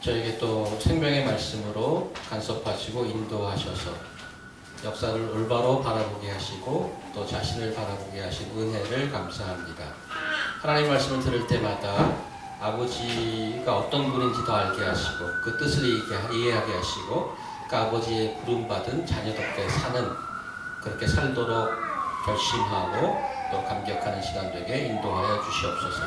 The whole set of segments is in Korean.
저에게 또 생명의 말씀으로 간섭하시고 인도하셔서 역사를 올바로 바라보게 하시고 또 자신을 바라보게 하신 은혜를 감사합니다. 하나님 말씀을 들을 때마다 아버지가 어떤 분인지 더 알게 하시고 그 뜻을 이해하게 하시고 그 아버지의 부름받은 자녀답게 사는 그렇게 살도록 결심하고 또 감격하는 시간 되게 인도하여 주시옵소서.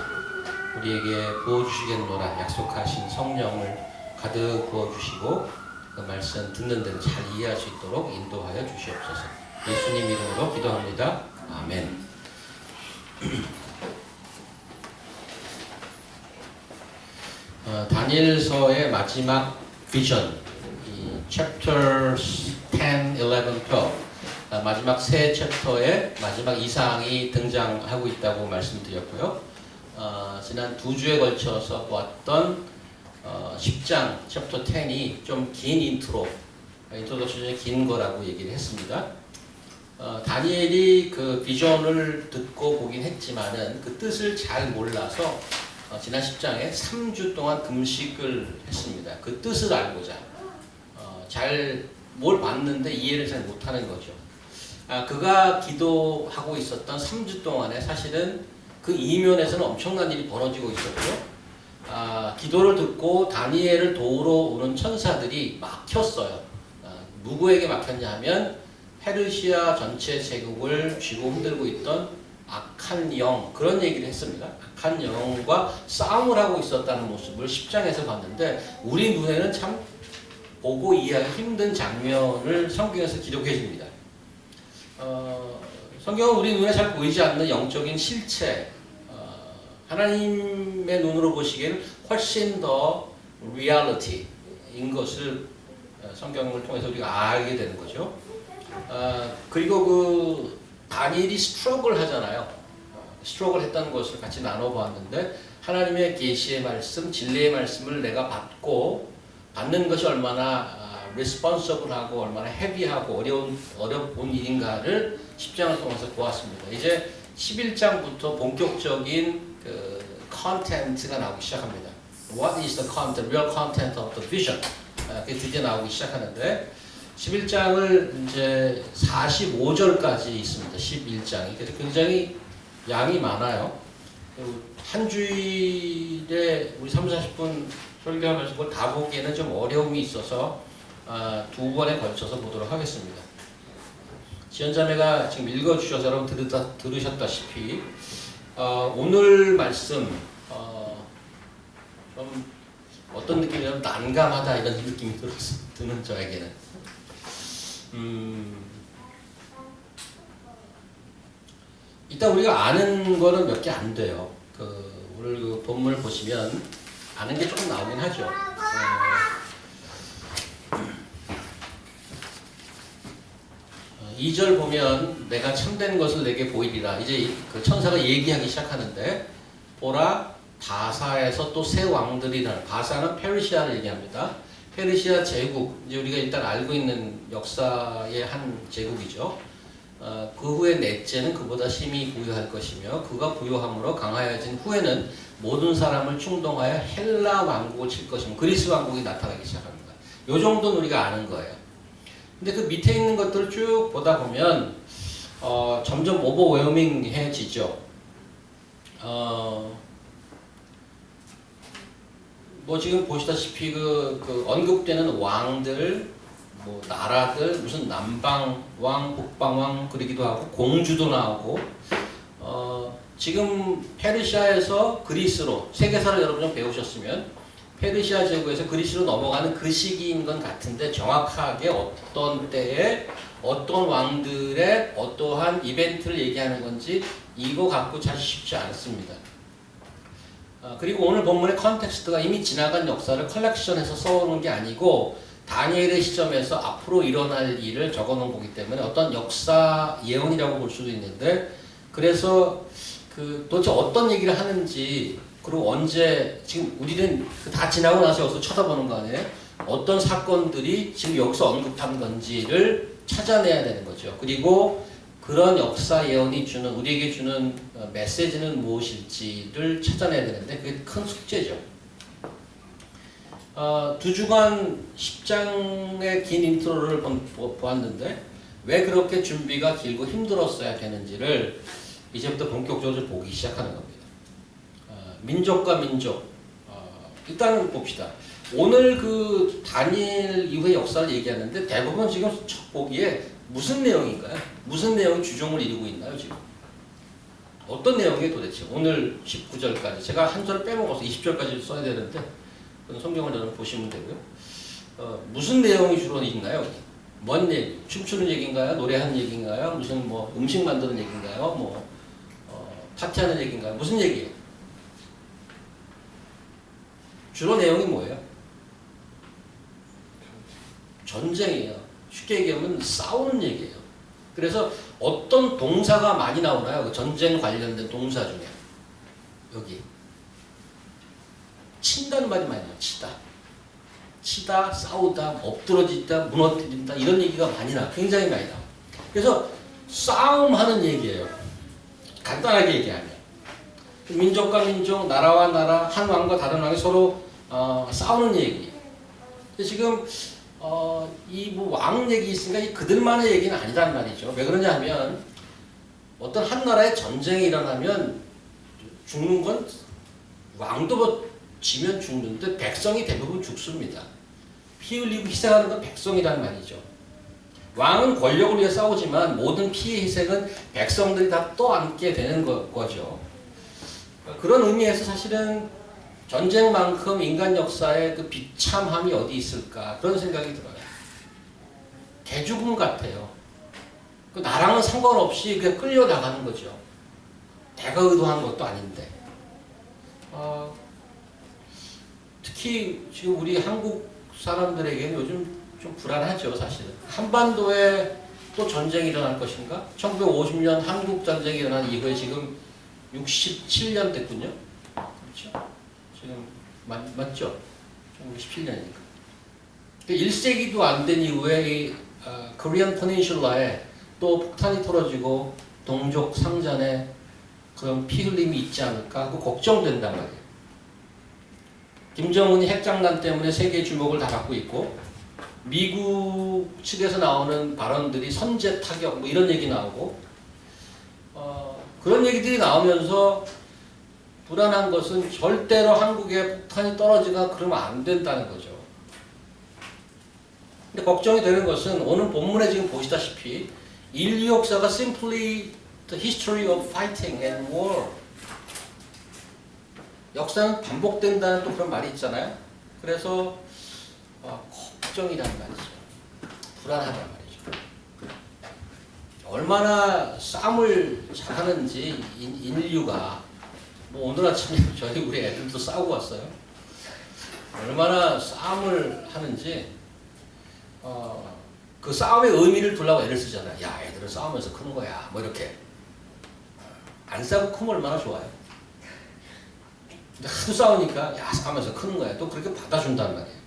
우리에게 부어주시겠노라 약속하신 성령을 가득 부어주시고 그 말씀 듣는 대로 잘 이해할 수 있도록 인도하여 주시옵소서. 예수님 이름으로 기도합니다. 아멘. 다니엘서의 마지막 비전, 이 chapters 10, 11, 12 마지막 세 챕터의 마지막 이상이 등장하고 있다고 말씀드렸고요. 지난 2주에 걸쳐서 보았던 10장 챕터 10이 좀 긴 인트로덕션이 긴 거라고 얘기를 했습니다. 다니엘이 그 비전을 듣고 보긴 했지만은 그 뜻을 잘 몰라서 지난 10장에 3주 동안 금식을 했습니다. 그 뜻을 알고자 잘 뭘 봤는데 이해를 잘 못하는 거죠. 그가 기도하고 있었던 3주 동안에 사실은 그 이면에서는 엄청난 일이 벌어지고 있었고요. 기도를 듣고 다니엘을 도우러 오는 천사들이 막혔어요. 누구에게 막혔냐 하면 페르시아 전체 제국을 쥐고 흔들고 있던 악한 영, 그런 얘기를 했습니다. 악한 영과 싸움을 하고 있었다는 모습을 10장에서 봤는데 우리 눈에는 참 보고 이해하기 힘든 장면을 성경에서 기록해 줍니다. 성경은 우리 눈에 잘 보이지 않는 영적인 실체, 하나님의 눈으로 보시기에는 훨씬 더 리얼리티인 것을 성경을 통해서 우리가 알게 되는 거죠. 그리고 그 다니엘이 스트러글 하잖아요. 스트러글 했다는 것을 같이 나눠보았는데 하나님의 계시의 말씀, 진리의 말씀을 내가 받는 것이 얼마나 리스폰서블하고 얼마나 헤비하고 어려운 일인가를 10장을 통해서 보았습니다. 이제 11장부터 본격적인 그 컨텐츠가 나오기 시작합니다. What is the content, real content of the vision? 그게 드디어 나오기 시작하는데 11장을 이제 45절까지 있습니다. 11장이. 그래서 굉장히 양이 많아요. 한 주일에 우리 30-40분 설교하면서 그걸 다 보기에는 좀 어려움이 있어서 2번에 걸쳐서 보도록 하겠습니다. 지연자매가 지금 읽어주셔서 여러분 들으셨다시피 오늘 말씀 좀 어떤 느낌이냐면 난감하다 이런 느낌이 드는 저에게는 일단 우리가 아는 거는 몇 개 안 돼요. 오늘 그 본문을 보시면 아는 게 조금 나오긴 하죠. 2절 보면 내가 참된 것을 내게 보이리라. 이제 그 천사가 얘기하기 시작하는데 보라 바사에서 또 새 왕들이 날. 바사는 페르시아를 얘기합니다. 페르시아 제국, 이제 우리가 일단 알고 있는 역사의 한 제국이죠. 그 후에 넷째는 그보다 심히 부유할 것이며 그가 부유함으로 강하여진 후에는 모든 사람을 충동하여 헬라 왕국을 칠 것이며 그리스 왕국이 나타나기 시작합니다. 요 정도는 우리가 아는 거예요. 근데 그 밑에 있는 것들을 쭉 보다 보면 점점 오버웨어밍해지죠. 뭐 지금 보시다시피 그 언급되는 왕들, 뭐 나라들, 무슨 남방왕, 북방왕 그러기도 하고 공주도 나오고 지금 페르시아에서 그리스로 세계사를 여러분 좀 배우셨으면 페르시아 제국에서 그리스로 넘어가는 그 시기인 건 같은데 정확하게 어떤 때에 어떤 왕들의 어떠한 이벤트를 얘기하는 건지 이거 갖고 잘 쉽지 않습니다. 그리고 오늘 본문의 컨텍스트가 이미 지나간 역사를 컬렉션해서 써오는 게 아니고 다니엘의 시점에서 앞으로 일어날 일을 적어놓은 거기 때문에 어떤 역사 예언이라고 볼 수도 있는데 그래서 도대체 어떤 얘기를 하는지 그리고 언제 지금 우리는 다 지나고 나서 여기서 쳐다보는 거 아니에요? 어떤 사건들이 지금 여기서 언급한 건지를 찾아내야 되는 거죠. 그리고 그런 역사 예언이 우리에게 주는 메시지는 무엇일지를 찾아내야 되는데 그게 큰 숙제죠. 두 주간 10장의 긴 인트로를 보았는데 왜 그렇게 준비가 길고 힘들었어야 되는지를 이제부터 본격적으로 보기 시작하는 겁니다. 민족과 민족, 일단은 봅시다. 오늘 그 다니엘 이후의 역사를 얘기하는데 대부분 지금 첫 보기에 무슨 내용인가요? 무슨 내용이 주종을 이루고 있나요 지금? 어떤 내용이 도대체 오늘 19절까지 제가 한 절을 빼먹어서 20절까지 써야 되는데 성경을 여러분 보시면 되고요. 무슨 내용이 주로 있나요? 뭔 얘기? 춤추는 얘기인가요? 노래하는 얘기인가요? 무슨 뭐 음식 만드는 얘기인가요? 뭐 파티하는 얘기인가요? 무슨 얘기예요? 주로 내용이 뭐예요? 전쟁이에요. 쉽게 얘기하면 싸우는 얘기예요. 그래서 어떤 동사가 많이 나오나요? 그 전쟁 관련된 동사 중에 여기 친다는 말이 많이 나와요. 치다, 싸우다, 엎드러지다, 무너뜨린다 이런 얘기가 많이 나와요. 굉장히 많이 나와요. 그래서 싸움하는 얘기예요. 간단하게 얘기하면 민족과 민족, 나라와 나라, 한 왕과 다른 왕이 서로 싸우는 얘기. 지금 이 뭐 왕 얘기 있으니까 이 그들만의 얘기는 아니란 말이죠. 왜 그러냐 하면 어떤 한 나라에 전쟁이 일어나면 죽는 건 왕도 뭐 지면 죽는데 백성이 대부분 죽습니다. 피 흘리고 희생하는 건 백성이란 말이죠. 왕은 권력을 위해 싸우지만 모든 피해 희생은 백성들이 다 떠안게 되는 거죠. 그런 의미에서 사실은 전쟁만큼 인간 역사의 그 비참함이 어디 있을까 그런 생각이 들어요. 개죽음 같아요. 그 나랑은 상관없이 그냥 끌려나가는 거죠. 내가 의도한 것도 아닌데. 특히 지금 우리 한국 사람들에게는 요즘 좀 불안하죠, 사실은. 한반도에 또 전쟁이 일어날 것인가? 1950년 한국 전쟁이 일어난 이후에 지금 67년 됐군요. 그렇죠? 지금 맞죠? 1917년이니까. 1세기도 안 된 이후에 이 코리안 퍼닌슐라에 또 폭탄이 터져지고 동족 상잔에 그런 피 흘림이 있지 않을까 하고 걱정된단 말이에요. 김정은이 핵장난 때문에 세계의 주목을 다 받고 있고 미국 측에서 나오는 발언들이 선제 타격 뭐 이런 얘기 나오고 그런 얘기들이 나오면서 불안한 것은 절대로 한국에 폭탄이 떨어지거나 그러면 안 된다는 거죠. 근데 걱정이 되는 것은 오늘 본문에 지금 보시다시피 인류 역사가 simply the history of fighting and war. 역사는 반복된다는 또 그런 말이 있잖아요. 그래서 걱정이라는 말이죠. 불안하단 말이죠. 얼마나 싸움을 잘하는지 인류가 뭐 오늘 아침에 우리 애들도 싸우고 왔어요. 얼마나 싸움을 하는지 그 싸움의 의미를 두려고 애를 쓰잖아요. 야, 애들은 싸우면서 크는 거야. 뭐 이렇게. 안 싸우고 크면 얼마나 좋아요. 근데 하도 싸우니까 야, 싸우면서 크는 거야. 또 그렇게 받아준단 말이에요.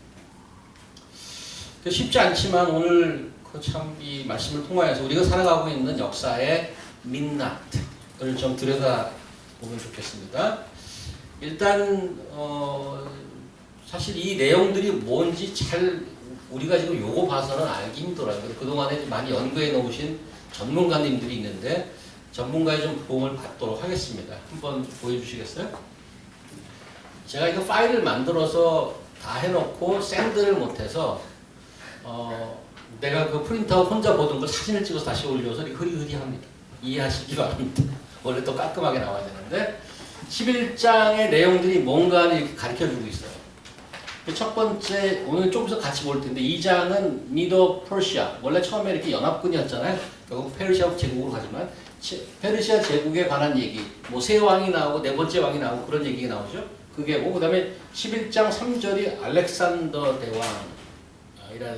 쉽지 않지만 오늘 그 참 이 말씀을 통하여서 우리가 살아가고 있는 역사의 민낯을 좀 들여다보면 좋겠습니다. 일단 사실 이 내용들이 뭔지 잘 우리가 지금 요거 봐서는 알기 힘들어요. 그동안에 많이 연구해 놓으신 전문가님들이 있는데 전문가의 좀 도움을 받도록 하겠습니다. 한번 보여주시겠어요? 제가 이거 파일을 만들어서 다 해놓고 샌드를 못해서 내가 그 프린트아웃 혼자 보던 걸 사진을 찍어서 다시 올려서 흐리흐리합니다. 이해하시기 바랍니다. 원래 또 깔끔하게 나와야 되는데 11장의 내용들이 뭔가를 이렇게 가르쳐주고 있어요. 첫 번째, 오늘 좀 더 같이 볼 텐데 2장은 미도 퍼시아, 원래 처음에 이렇게 연합군이었잖아요. 결국 페르시아 제국으로 가지만 페르시아 제국에 관한 얘기, 뭐 세 왕이 나오고 네 번째 왕이 나오고 그런 얘기가 나오죠. 그게 뭐, 그 다음에 11장 3절이 알렉산더 대왕.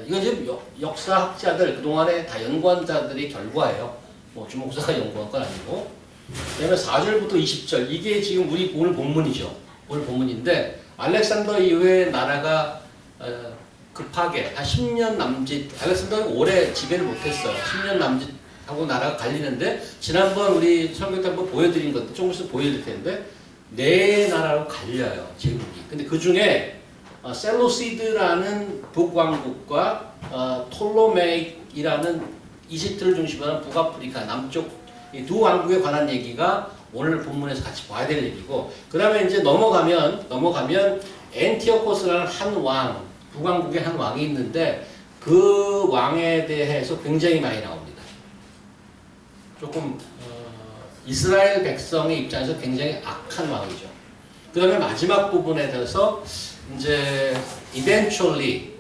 이거 지금 역사학자들, 그동안에 다 연구한자들이 결과예요. 뭐 주목사가 연구한 건 아니고. 그 다음에 4절부터 20절, 이게 지금 우리 오늘 본문이죠. 오늘 본문인데, 알렉산더 이후에 나라가 급하게 한 10년 남짓, 알렉산더는 오래 지배를 못했어요. 10년 남짓하고 나라가 갈리는데, 지난번 우리 설교 때 한번 보여드린 것도 조금씩 보여드릴 텐데, 네 나라로 갈려요, 제국이. 근데 그 중에 셀루시드라는 북왕국과 톨로메이라는 이집트를 중심으로 하는 북아프리카 남쪽 이 두 왕국에 관한 얘기가 오늘 본문에서 같이 봐야 될 얘기고, 그 다음에 이제 넘어가면 엔티오코스라는 한 왕, 북왕국의 한 왕이 있는데 그 왕에 대해서 굉장히 많이 나옵니다. 조금 이스라엘 백성의 입장에서 굉장히 악한 왕이죠. 그 다음에 마지막 부분에 대해서 이제 eventually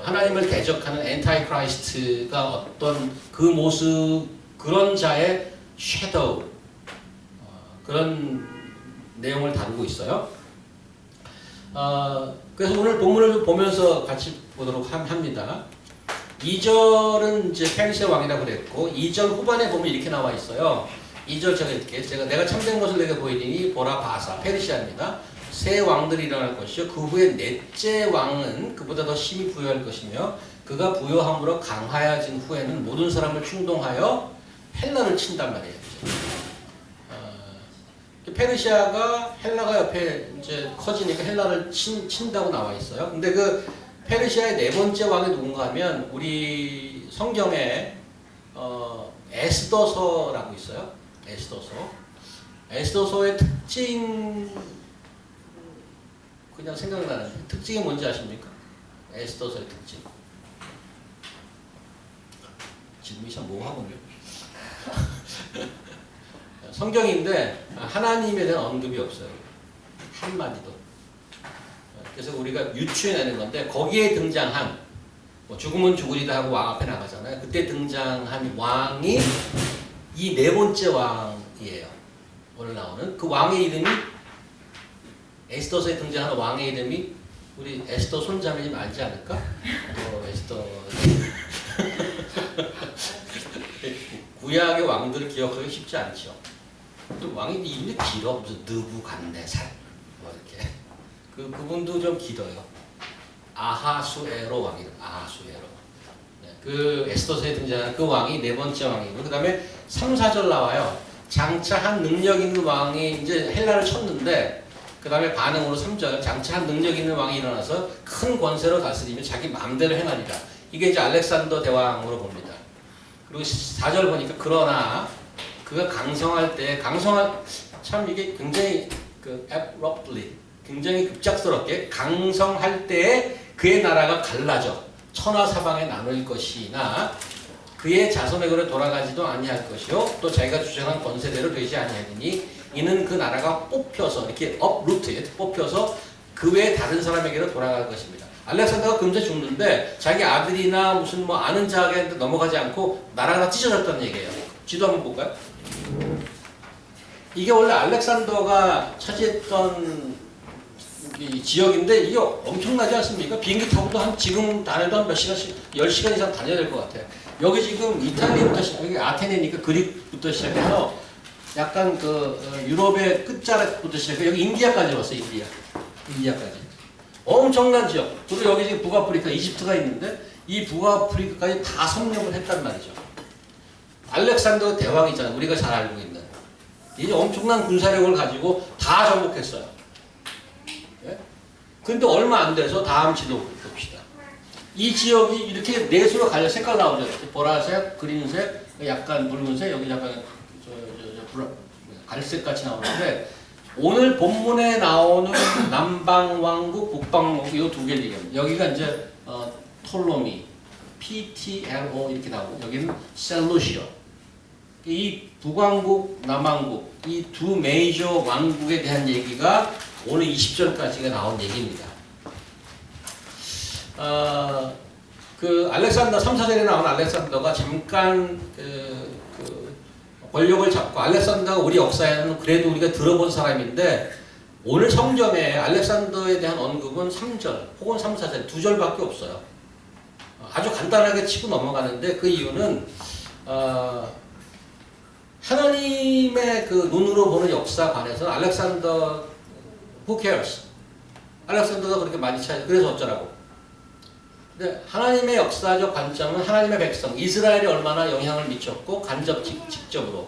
하나님을 대적하는 엔타이크라이스트가 어떤 그 모습, 그런 자의 섀도우, 그런 내용을 다루고 있어요. 그래서 오늘 본문을 좀 보면서 같이 보도록 합니다. 2절은 이제 페르시아 왕이라고 그랬고, 2절 후반에 보면 이렇게 나와 있어요. 2절 내가 참된 것을 내게 보이리니 보라 바사, 페르시아입니다. 새 왕들이 일어날 것이요 그 후에 넷째 왕은 그보다 더 심히 부여할 것이며 그가 부여함으로 강하여진 후에는 모든 사람을 충동하여 헬라를 친단 말이에요. 페르시아가 헬라가 옆에 이제 커지니까 헬라를 친다고 나와 있어요. 근데 그 페르시아의 네 번째 왕이 누군가 하면 우리 성경에 에스더서라고 있어요. 에스더서의 특징, 그냥 생각나는 특징이 뭔지 아십니까? 에스더서의 특징. 지금이 참 뭐하군요. 성경인데 하나님에 대한 언급이 없어요. 한마디도. 그래서 우리가 유추해내는 건데 거기에 등장한 죽으면 죽으리다 하고 왕 앞에 나가잖아요. 그때 등장한 왕이 이 네 번째 왕이에요. 오늘 나오는 그 왕의 이름이, 에스더서에 등장하는 왕의 이름이 우리 에스더 손자매님 알지 않을까? 에스더 구약의 왕들을 기억하기 쉽지 않죠. 또 왕이 이름이 길어. 무슨 느부갓네살 뭐 이렇게. 그분도 좀 길어요. 아하수에로 왕이에요. 아하수에로. 네, 그 에스더서에 등장하는 그 왕이 네 번째 왕이고, 그 다음에 3, 4절 나와요. 장차 한 능력 있는 왕이 이제 헬라를 쳤는데, 그 다음에 반응으로 3절, 장차 한 능력 있는 왕이 일어나서 큰 권세로 다스리며 자기 마음대로 행하리라. 이게 이제 알렉산더 대왕으로 봅니다. 그리고 4절 보니까 그러나 그가 강성할 때, 참 이게 굉장히 abruptly, 굉장히 급작스럽게 강성할 때에 그의 나라가 갈라져 천하 사방에 나눌 것이나 그의 자손에게로 돌아가지도 아니할 것이요 또 자기가 주장한 권세대로 되지 아니하리니 이는 그 나라가 뽑혀서 이렇게 uprooted, 뽑혀서 그 외에 다른 사람에게로 돌아갈 것입니다. 알렉산더가 금세 죽는데 자기 아들이나 무슨 뭐 아는 자에게 넘어가지 않고 나라가 다 찢어졌다는 얘기예요. 지도 한번 볼까요? 이게 원래 알렉산더가 차지했던 이 지역인데 이게 엄청나지 않습니까? 비행기 타고도 지금 다녀도 한 몇 시간씩, 10시간 이상 다녀야 될 것 같아요. 여기 지금 이탈리아부터 여기 아테네니까 그릭부터 시작해서 약간 유럽의 끝자락부터 시작해서 여기 인디아까지 왔어요. 인디아까지. 엄청난 지역. 그리고 여기 지금 북아프리카, 이집트가 있는데 이 북아프리카까지 다 섭렵을 했단 말이죠. 알렉산더 대왕이잖아요. 우리가 잘 알고 있는. 이 엄청난 군사력을 가지고 다 정복했어요. 예? 근데 얼마 안 돼서 다음 지도 봅시다. 이 지역이 이렇게 넷으로 갈려 색깔 나오죠. 보라색, 그린색, 약간 붉은색, 여기 약간 갈색같이 나오는데 오늘 본문에 나오는 남방왕국, 북방왕국 이 두 개를 얘기합니다. 여기가 이제 톨로미, PTLO 이렇게 나오고 여기는 셀루시오. 이 북왕국, 남왕국 이 두 메이저 왕국에 대한 얘기가 오늘 20절까지가 나온 얘기입니다. 알렉산더 3, 4절에 나온 알렉산더가 잠깐 권력을 잡고, 알렉산더가 우리 역사에는 그래도 우리가 들어본 사람인데 오늘 성경에 알렉산더에 대한 언급은 3절 혹은 3, 4절 두 절밖에 없어요. 아주 간단하게 치고 넘어가는데 그 이유는 하나님의 그 눈으로 보는 역사관에서 알렉산더 who cares? 알렉산더가 그렇게 많이 차이, 그래서 어쩌라고. 근데 하나님의 역사적 관점은 하나님의 백성 이스라엘이 얼마나 영향을 미쳤고 직접으로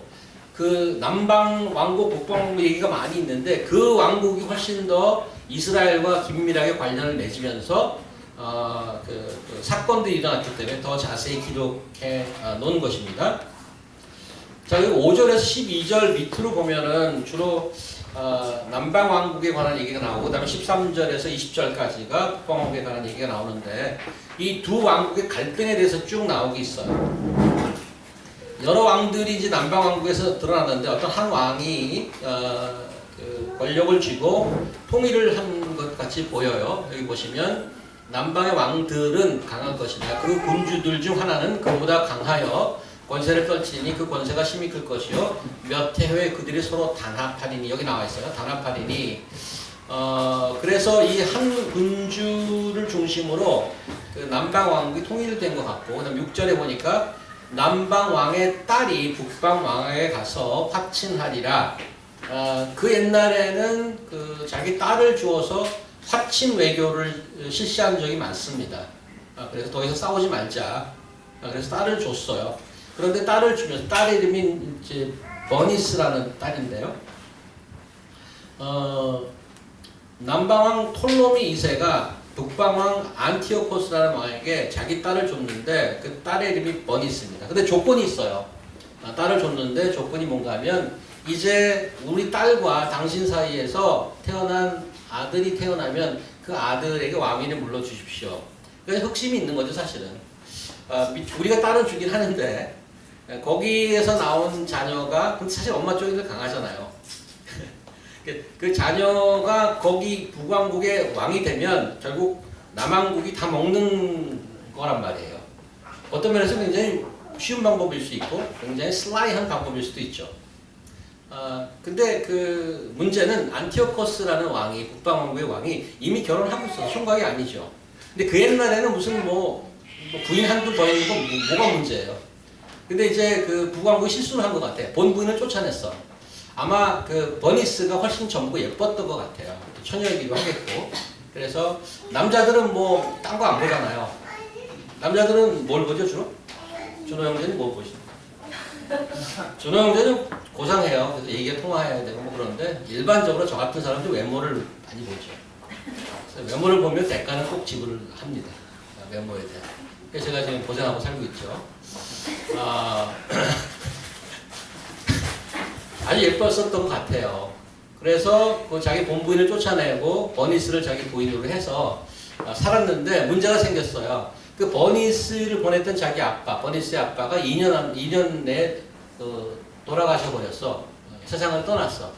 그 남방 왕국, 북방 왕국 얘기가 많이 있는데 그 왕국이 훨씬 더 이스라엘과 긴밀하게 관련을 맺으면서 그 사건들이 일어났기 때문에 더 자세히 기록해 놓은 것입니다. 자, 그리고 5절에서 12절 밑으로 보면은 주로 남방 왕국에 관한 얘기가 나오고 그다음에 13절에서 20절까지가 북방 왕국에 관한 얘기가 나오는데 이 두 왕국의 갈등에 대해서 쭉 나오고 있어요. 여러 왕들이 이제 남방 왕국에서 드러났는데 어떤 한 왕이 그 권력을 쥐고 통일을 한 것 같이 보여요. 여기 보시면 남방의 왕들은 강할 것이다. 그 군주들 중 하나는 그보다 강하여 권세를 떨치니 그 권세가 심히 클 것이요 몇 해 후에 그들이 서로 단합하리니 여기 나와 있어요. 단합하리니 그래서 이 한 군주를 중심으로 그 남방 왕국이 통일된 것 같고 그다음 6절에 보니까 남방 왕의 딸이 북방 왕에게 가서 화친하리라. 그 옛날에는 그 자기 딸을 주어서 화친 외교를 실시한 적이 많습니다. 그래서 더 이상 싸우지 말자. 그래서 딸을 줬어요. 그런데 딸을 주면서 딸 이름이 이제 버니스라는 딸인데요. 남방왕 톨로미 2세가 북방왕 안티오코스라는 왕에게 자기 딸을 줬는데 그 딸의 이름이 버니스입니다. 근데 조건이 있어요. 딸을 줬는데 조건이 뭔가 하면 이제 우리 딸과 당신 사이에서 태어난 아들이 태어나면 그 아들에게 왕위를 물려주십시오. 그래서 흑심이 있는 거죠 사실은. 우리가 딸을 주긴 하는데 거기에서 나온 자녀가 사실 엄마 쪽이 더 강하잖아요. 그 자녀가 거기 북왕국의 왕이 되면 결국 남왕국이 다 먹는 거란 말이에요. 어떤 면에서 굉장히 쉬운 방법일 수 있고 굉장히 슬라이한 방법일 수도 있죠. 근데 그 문제는 안티오코스라는 왕이 북방왕국의 왕이 이미 결혼하고 있어서 총각이 아니죠. 근데 그 옛날에는 무슨 뭐 부인 한두 더 있는 건 뭐가 문제예요. 근데 이제 그 북왕국이 실수를 한 것 같아. 본 부인을 쫓아냈어. 아마 그 버니스가 훨씬 젊고 예뻤던 것 같아요. 처녀이기도 하겠고. 그래서 남자들은 뭐 딴 거 안 보잖아요. 남자들은 뭘 보죠 주로? 준호 형제는 뭘 보시죠? 준호 형제는 고상해요. 그래서 얘기가 통화해야 되고 뭐 그런데 일반적으로 저 같은 사람들 외모를 많이 보죠. 그래서 외모를 보면 대가는 꼭 지불을 합니다. 외모에 대한. 그래서 제가 지금 고생하고 살고 있죠. 아주 예뻤었던 것 같아요. 그래서 그 자기 본부인을 쫓아내고 버니스를 자기 부인으로 해서 살았는데 문제가 생겼어요. 그 버니스를 보냈던 자기 아빠, 버니스의 아빠가 2년 내에 돌아가셔 버렸어. 세상을 떠났어.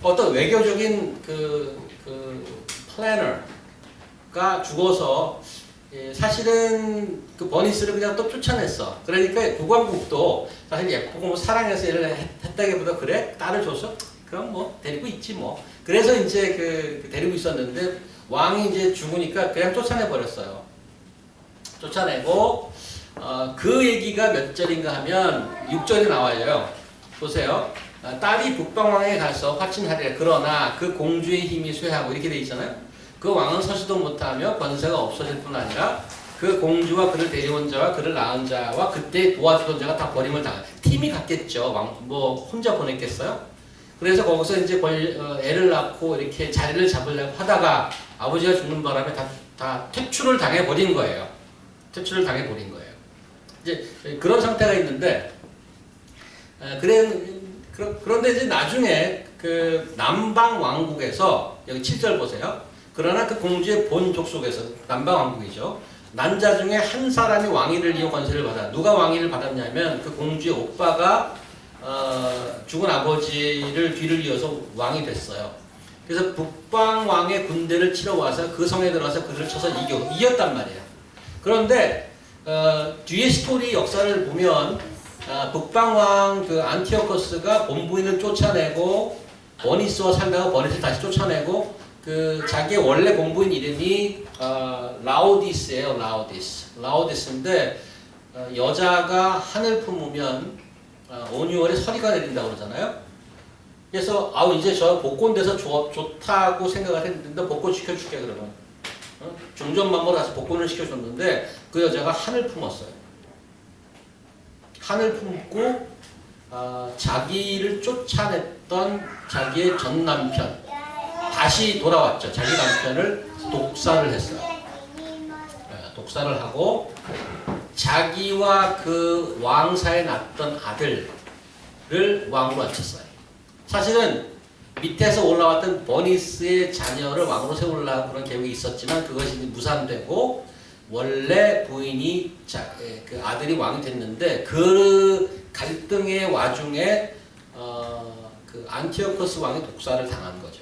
어떤 외교적인 그 플래너가 죽어서 사실은 그 버니스를 그냥 또 쫓아냈어. 그러니까 북왕국도 사실 예쁘고 뭐 사랑해서 일을 했다기보다 그래? 딸을 줬어? 그럼 뭐 데리고 있지 뭐. 그래서 이제 그 데리고 있었는데 왕이 이제 죽으니까 그냥 쫓아내 버렸어요. 쫓아내고 그 얘기가 몇 절인가 하면 6절에 나와요. 보세요. 딸이 북방왕에 가서 화친하리라. 그러나 그 공주의 힘이 쇠하고 이렇게 돼 있잖아요. 그 왕은 서지도 못하며 권세가 없어질 뿐 아니라 그 공주와 그를 데려온 자와 그를 낳은 자와 그때 도와주던 자가 다 버림을 당한. 팀이 갔겠죠. 뭐 혼자 보냈겠어요? 그래서 거기서 이제 애를 낳고 이렇게 자리를 잡으려고 하다가 아버지가 죽는 바람에 다 퇴출을 당해버린 거예요. 퇴출을 당해버린 거예요. 이제 그런 상태가 있는데 그런데 이제 나중에 그 남방 왕국에서 여기 7절 보세요. 그러나 그 공주의 본 족속에서 남방 왕국이죠. 난자 중에 한 사람이 왕위를 이어 권세를 받아. 누가 왕위를 받았냐면 그 공주의 오빠가 죽은 아버지를 뒤를 이어서 왕이 됐어요. 그래서 북방 왕의 군대를 치러 와서 그 성에 들어가서 그를 쳐서 이겼단 말이에요. 그런데 뒤에 스토리 역사를 보면 북방 왕 그 안티오코스가 본부인을 쫓아내고 버니스와 살다가 버니스를 다시 쫓아내고 그 자기의 원래 본부인 이름이 라오디스예요. 라오디스인데 여자가 한을 품으면 5, 6월에 서리가 내린다고 그러잖아요. 그래서 이제 저 복권 돼서 좋다고 생각을 했는데 복권 시켜줄게 그러면 중전만으로 가서 복권을 시켜줬는데 그 여자가 한을 품었어요. 한을 품고 자기를 쫓아냈던 자기의 전 남편 다시 돌아왔죠. 자기 남편을 독살을 했어요. 독살을 하고 자기와 그 왕사에 낳았던 아들을 왕으로 앉혔어요. 사실은 밑에서 올라왔던 버니스의 자녀를 왕으로 세우려고 그런 계획이 있었지만 그것이 무산되고 원래 부인이 그 아들이 왕이 됐는데 그 갈등의 와중에 그 안티오코스 왕이 독살을 당한 거죠.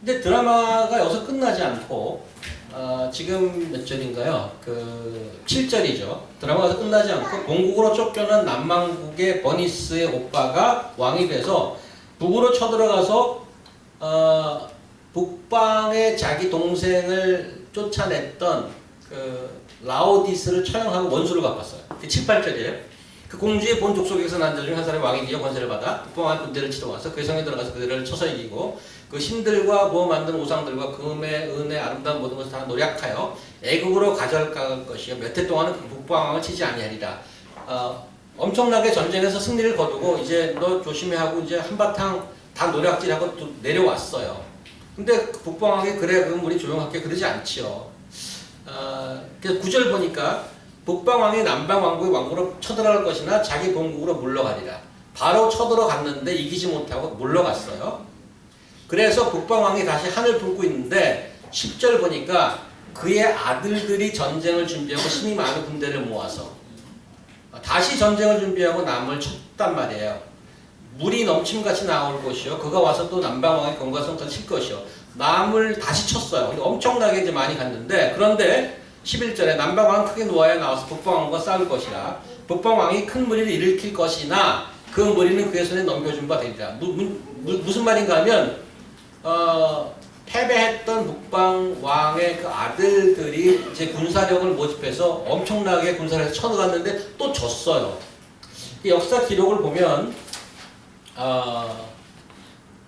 근데 드라마가 여기서 끝나지 않고 지금 몇 절인가요? 그 7절이죠. 드라마가 끝나지 않고 본국으로 쫓겨난 남왕국의 버니스의 오빠가 왕이 돼서 북으로 쳐들어가서 북방의 자기 동생을 쫓아냈던 그 라오디스를 처형하고 원수를 갚았어요. 7, 8절이에요. 그 공주의 본 족속에서 난 자 중 한 사람이 왕이 되어 권세를 받아 북방의 군대를 치러 와서 그 성에 들어가서 그들을 쳐서 이기고 그 신들과 부어 만든 우상들과 금의 은의 아름다운 모든 것을 다 노략하여 애국으로 가져갈 것이요 몇 해 동안은 그 북방왕을 치지 아니하리라. 엄청나게 전쟁에서 승리를 거두고 이제 너 조심해 하고 이제 한바탕 다 노략질하고 또 내려왔어요. 근데 그 북방왕이 그래 그럼 우리 조용할게 그러지 않지요. 그래서 9절 보니까 북방왕이 남방왕국의 왕국으로 쳐들어갈 것이나 자기 본국으로 물러가리라. 바로 쳐들어갔는데 이기지 못하고 물러갔어요. 그래서 북방왕이 다시 한을 품고 있는데 10절 보니까 그의 아들들이 전쟁을 준비하고 힘이 많은 군대를 모아서 다시 전쟁을 준비하고 남을 쳤단 말이에요. 물이 넘침같이 나올 것이요. 그가 와서 또 남방왕의 경과성까지 칠 것이요. 남을 다시 쳤어요. 엄청나게 이제 많이 갔는데 그런데 11절에 남방왕은 크게 노하여 나와서 북방왕과 싸울 것이라. 북방왕이 큰 무리를 일으킬 것이나 그 무리는 그의 손에 넘겨준 바 되리라. 무슨 말인가 하면 패배했던 북방왕의 그 아들들이 이제 군사력을 모집해서 엄청나게 군사를 해서 쳐들어갔는데 또 졌어요. 이 역사 기록을 보면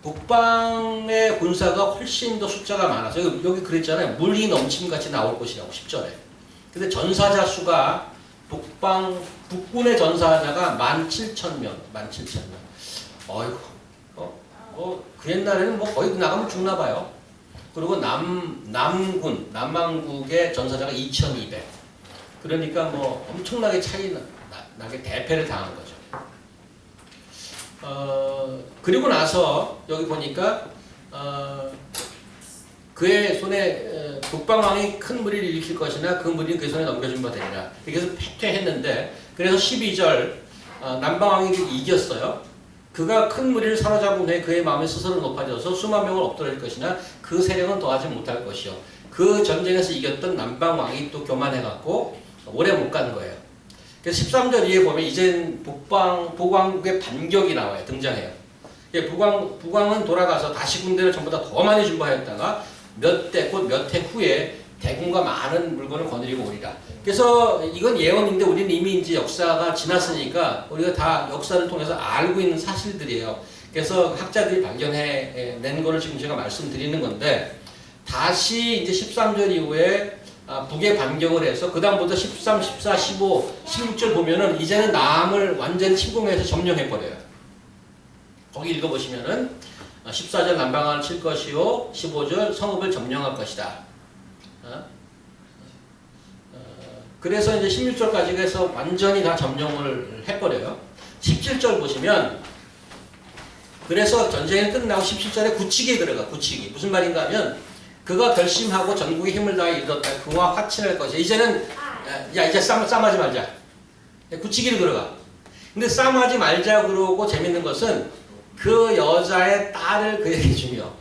북방의 군사가 훨씬 더 숫자가 많아서 여기 그랬잖아요. 물이 넘침같이 나올 것이라고 10절에. 근데 전사자 수가 북군의 전사자가 17,000명. 17,000명. 어이구. 그 옛날에는 뭐 거의 나가면 죽나 봐요. 그리고 남왕국의 전사자가 2,200. 그러니까 뭐 엄청나게 차이 나게 대패를 당한 거죠. 그리고 나서 여기 보니까 그의 손에 북방왕이 큰 무리를 일으킬 것이나 그 무리는 그의 손에 넘겨준 바 되리라. 그래서 패퇴했는데 그래서 12절 남방왕이 이겼어요. 그가 큰 무리를 사로잡은 후에 그의 마음이 스스로 높아져서 수만 명을 엎드릴 것이나 그 세력은 더하지 못할 것이요. 그 전쟁에서 이겼던 남방왕이 또 교만해갖고 오래 못 간 거예요. 그래서 13절 위에 보면 이젠 북왕국의 반격이 나와요. 등장해요. 북왕은 돌아가서 다시 군대를 전부 다 더 많이 준비하였다가 곧 몇 해 후에 대군과 많은 물건을 거느리고 오리라. 그래서 이건 예언인데 우리는 이미 이제 역사가 지났으니까 우리가 다 역사를 통해서 알고 있는 사실들이에요. 그래서 학자들이 발견해낸 거를 지금 제가 말씀드리는 건데 다시 이제 13절 이후에 북에 반격을 해서 그 다음부터 13, 14, 15, 16절 보면은 이제는 남을 완전히 침공해서 점령해버려요. 거기 읽어보시면은 14절 남방왕을 칠 것이요 15절 성읍을 점령할 것이다. 그래서 이제 16절까지 해서 완전히 다 점령을 해버려요. 17절 보시면 그래서 전쟁이 끝나고 17절에 굳히기 들어가. 굳히기 무슨 말인가 하면 그가 결심하고 전국의 힘을 다해 이뤘다. 그와 화친할 것이야. 이제는 이제 싸움하지 말자. 굳히기를 들어가. 근데 싸움하지 말자 그러고 재밌는 것은 그 여자의 딸을 그에게 주며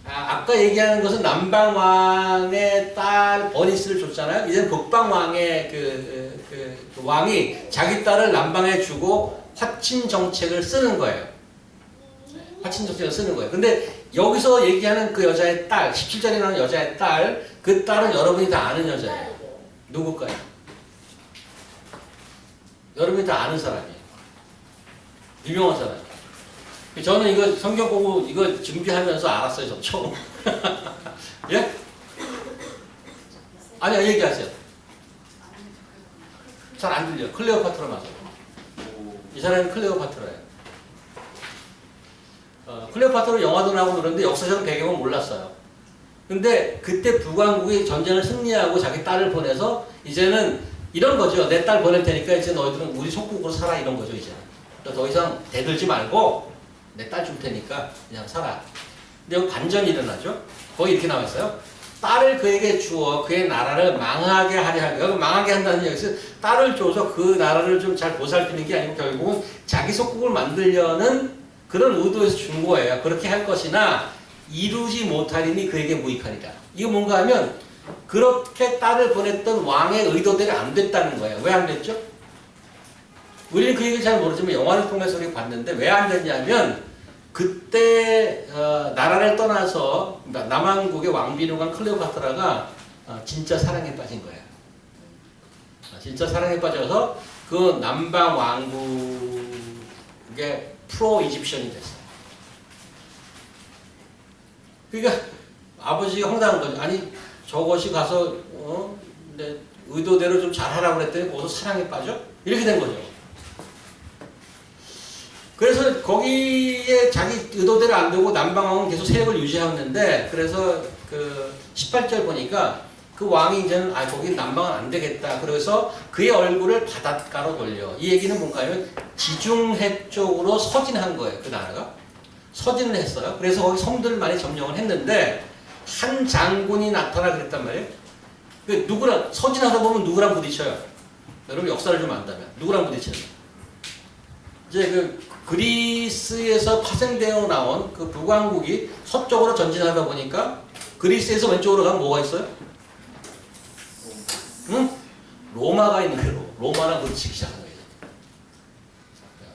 아까 얘기하는 것은 남방왕의 딸 버니스를 줬잖아요. 이제는 북방왕의 그 왕이 자기 딸을 남방에 주고 화친 정책을 쓰는 거예요. 화친 정책을 쓰는 거예요. 근데 여기서 얘기하는 그 여자의 딸, 17절에 나오는 여자의 딸, 그 딸은 여러분이 다 아는 여자예요. 누굴까요? 여러분이 다 아는 사람이에요. 유명한 사람. 저는 이거 성경 보고 이거 준비하면서 알았어요, 저 처음. 예? 아니야, 얘기하세요. 잘 안 들려. 클레오파트라 맞아요. 이 사람이 클레오파트라예요. 클레오파트라 영화도 나오고 그러는데 역사적 배경은 몰랐어요. 근데 그때 북왕국이 전쟁을 승리하고 자기 딸을 보내서 이제는 이런 거죠. 내 딸 보낼 테니까 이제 너희들은 우리 속국으로 살아 이런 거죠. 이제 더 이상 대들지 말고 내 딸 줄 테니까 그냥 살아. 근데 여기 반전이 일어나죠. 거기 이렇게 나와 있어요. 딸을 그에게 주어 그의 나라를 망하게 하려 하고, 망하게 한다는 얘기에서 딸을 줘서 그 나라를 좀 잘 보살피는 게 아니고 결국은 자기 속국을 만들려는 그런 의도에서 준 거예요. 그렇게 할 것이나 이루지 못하리니 그에게 무익하리라. 이거 뭔가 하면 그렇게 딸을 보냈던 왕의 의도대로 안 됐다는 거예요. 왜 안 됐죠? 우리는 그 얘기를 잘 모르지만 영화를 통해서 우리 봤는데 왜 안 됐냐면 그때 나라를 떠나서 남왕국의 왕비로 간 클레오파트라가 진짜 사랑에 빠진 거예요. 진짜 사랑에 빠져서 그 남방 왕국의 프로 이집션이 됐어요. 그러니까 아버지가 황당한 거죠. 아니 저것이 가서 내 의도대로 좀 잘하라고 그랬더니 거기서 사랑에 빠져? 이렇게 된 거죠. 그래서 거기에 자기 의도대로 안 되고 남방왕은 계속 세력을 유지하였는데, 그래서 그 18절 보니까 그 왕이 이제는 거기 남방은 안 되겠다. 그래서 그의 얼굴을 바닷가로 돌려. 이 얘기는 뭔가 하면 지중해 쪽으로 서진한 거예요. 그 나라가. 서진을 했어요. 그래서 거기 섬들을 많이 점령을 했는데 한 장군이 나타나 그랬단 말이에요. 누구랑 서진하다 보면 누구랑 부딪혀요? 여러분 역사를 좀 안다면 누구랑 부딪혀요? 이제 그 그리스에서 파생되어 나온 그 북왕국이 서쪽으로 전진하다 보니까 그리스에서 왼쪽으로 가면 뭐가 있어요? 응? 로마가 있는 거예요. 로마랑 부딪히기 시작한 거예요.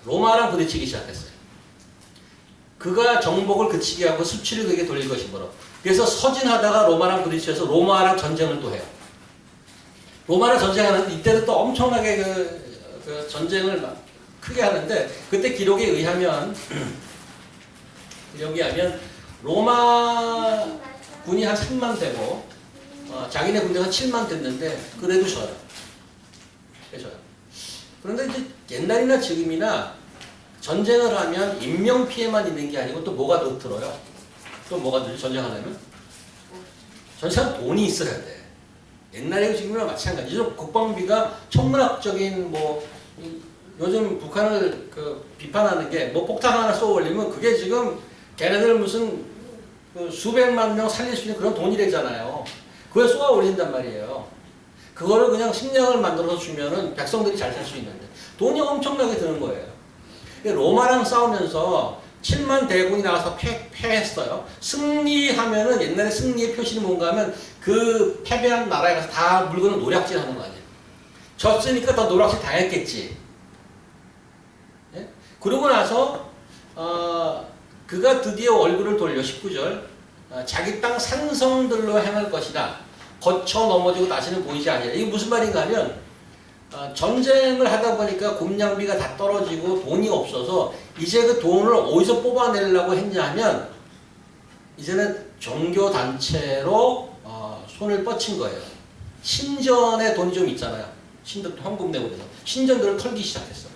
로마랑 부딪히기 시작했어요. 그가 정복을 그치게 하고 수치를 그에게 돌릴 것이므로. 그래서 서진하다가 로마랑 부딪혀서 로마랑 전쟁을 또 해요. 로마랑 전쟁하는데 이때는 또 엄청나게 그 전쟁을 막 크게 하는데, 그때 기록에 의하면 로마 군이 한 3만 되고 자기네 군대가 7만 됐는데 그래도 져요. 그런데 이제 옛날이나 지금이나 전쟁을 하면 인명피해만 있는 게 아니고 또 뭐가 더 들어요? 또 뭐가 들죠? 전쟁하려면? 전쟁은 돈이 있어야 돼. 옛날에 지금이랑 마찬가지죠. 국방비가 천문학적인 요즘 북한을 비판하는 게 폭탄 하나 쏘아 올리면 그게 지금 걔네들 무슨 수백만 명 살릴 수 있는 그런 돈이래잖아요. 그걸 쏘아 올린단 말이에요. 그거를 그냥 식량을 만들어서 주면은 백성들이 잘 살 수 있는데 돈이 엄청나게 드는 거예요. 로마랑 싸우면서 7만 대군이 나와서 패했어요. 승리하면은 옛날에 승리의 표시는 뭔가 하면 그 패배한 나라에 가서 다 물건을 노략질 하는 거 아니에요. 졌으니까 더 노략질 당했겠지. 예? 그러고 나서 그가 드디어 얼굴을 돌려 19절 자기 땅 산성들로 행할 것이다. 거쳐 넘어지고 다시는 보이지 아니라. 이게 무슨 말인가 하면 전쟁을 하다 보니까 군량비가 다 떨어지고 돈이 없어서 이제 그 돈을 어디서 뽑아내려고 했냐 하면 이제는 종교단체로 손을 뻗친 거예요. 신전에 돈이 좀 있잖아요. 신전 헌금 내고 그래서 신전들을 털기 시작했어.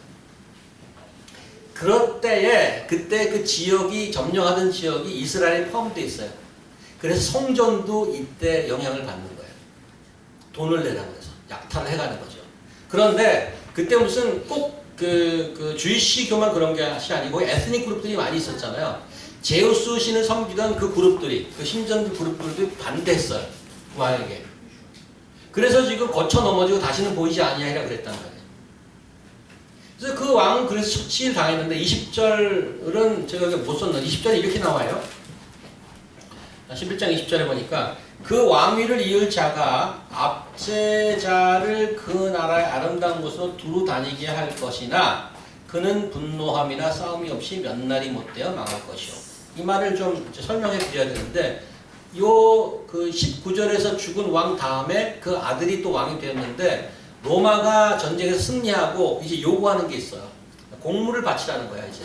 그럴 때에 그때 그 지역이 점령하던 지역이 이스라엘에 포함되어 있어요. 그래서 성전도 이때 영향을 받는 거예요. 돈을 내라고 해서 약탈을 해가는 거죠. 그런데 그때 무슨 꼭 그 주이시교만 그런 것이 아니고 에스닉 그룹들이 많이 있었잖아요. 제우스 신을 섬기던 그 그룹들이, 그 신전 그룹들도 반대했어요. 왕에게. 그래서 지금 거쳐 넘어지고 다시는 보이지 아니하리라 그랬단 말이에요. 그래서 그 왕은 그래서 처치를 당했는데 20절은 제가 여기 못 썼는데 20절에 이렇게 나와요. 11장 20절에 보니까 그 왕위를 이을 자가 압제자를 그 나라의 아름다운 곳으로 두루 다니게 할 것이나 그는 분노함이나 싸움이 없이 몇 날이 못되어 망할 것이요. 이 말을 좀 설명해 드려야 되는데 그 19절에서 죽은 왕 다음에 그 아들이 또 왕이 되었는데 로마가 전쟁에서 승리하고 이제 요구하는 게 있어요. 공물을 바치라는 거야. 이제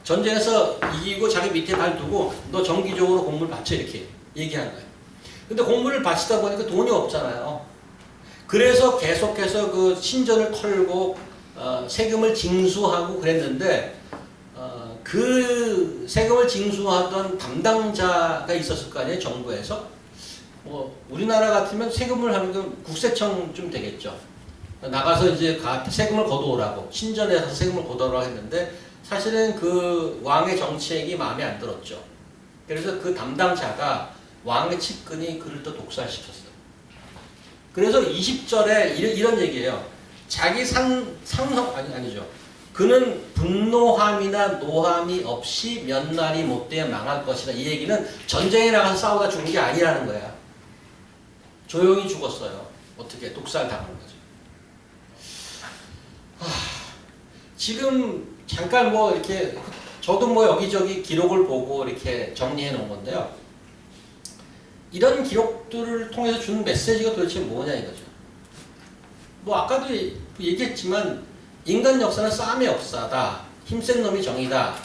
전쟁에서 이기고 자기 밑에 발 두고 너 정기적으로 공물 바쳐 이렇게 얘기하는 거예요. 근데 공물을 바치다 보니까 돈이 없잖아요. 그래서 계속해서 그 신전을 털고 세금을 징수하고 그랬는데 그 세금을 징수하던 담당자가 있었을 거 아니에요, 정부에서. 뭐 우리나라 같으면 세금을 하는 건 국세청쯤 되겠죠. 나가서 이제 세금을 걷어오라고, 신전에서 세금을 걷어오라고 했는데 사실은 그 왕의 정책이 마음에 안 들었죠. 그래서 그 담당자가 왕의 측근이 그를 또 독살시켰어요. 그래서 20절에 이런 얘기예요. 자기 아니죠. 그는 분노함이나 노함이 없이 몇 날이 못되어 망할 것이다. 이 얘기는 전쟁에 나가서 싸우다 죽은 게 아니라는 거야. 조용히 죽었어요. 어떻게? 독살 당한 거죠. 지금 잠깐 뭐 이렇게 저도 뭐 여기저기 기록을 보고 이렇게 정리해 놓은 건데요. 이런 기록들을 통해서 주는 메시지가 도대체 뭐냐 이거죠. 뭐 아까도 얘기했지만 인간 역사는 싸움의 역사다. 힘센 놈이 정이다.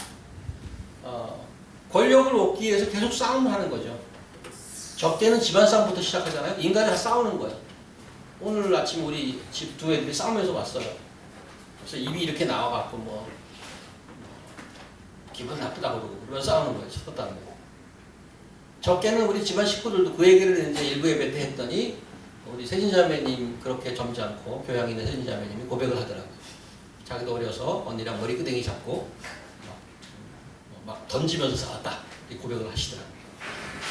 권력을 얻기 위해서 계속 싸움을 하는 거죠. 적게는 집안 싸움부터 시작하잖아요. 인간이 다 싸우는 거예요. 오늘 아침 우리 집 두 애들이 싸우면서 왔어요. 그래서 입이 이렇게 나와갖고 뭐 기분 나쁘다고 그러고 그러면서 싸우는 거예요. 쳤었다는 거예요. 적게는 우리 집안 식구들도 그 얘기를 이제 일부 예배 때 했더니 우리 세진자매님 그렇게 젊지 않고 교양 있는 세진자매님이 고백을 하더라고요. 자기도 어려서 언니랑 머리끄댕이 잡고 막 던지면서 싸웠다. 이 고백을 하시더라고요.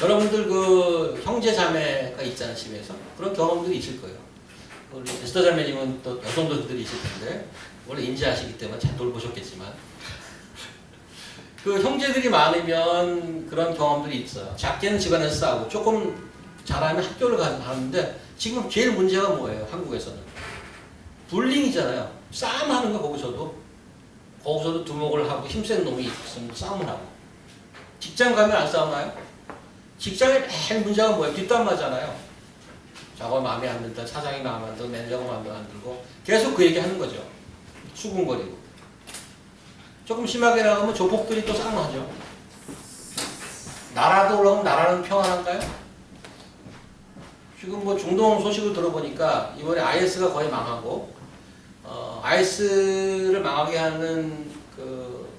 여러분들 그 형제 자매가 있잖아요, 집에서. 그런 경험들이 있을 거예요. 우리 에스더 자매님은 또 여성들이 있을 텐데 원래 인지하시기 때문에 잘 돌보셨겠지만 그 형제들이 많으면 그런 경험들이 있어요. 작게는 집안에서 싸우고 조금 잘하면 학교를 가는데 지금 제일 문제가 뭐예요? 한국에서는 불링이잖아요. 싸움하는 거. 거기서도 두목을 하고 힘센 놈이 있으면 싸움을 하고. 직장 가면 안 싸우나요? 직장에 맨 문제가 뭐예요? 뒷담화잖아요. 저거 마음에 안 든다, 사장이 마음에 안 들고, 매니저가 마음에 안 들고 계속 그 얘기 하는 거죠. 수군거리고. 조금 심하게 나가면 조폭들이 또 싸움하죠. 나라도 올라오면 나라는 평안한가요? 지금 뭐 중동 소식을 들어보니까 이번에 IS가 거의 망하고 IS를 망하게 하는 그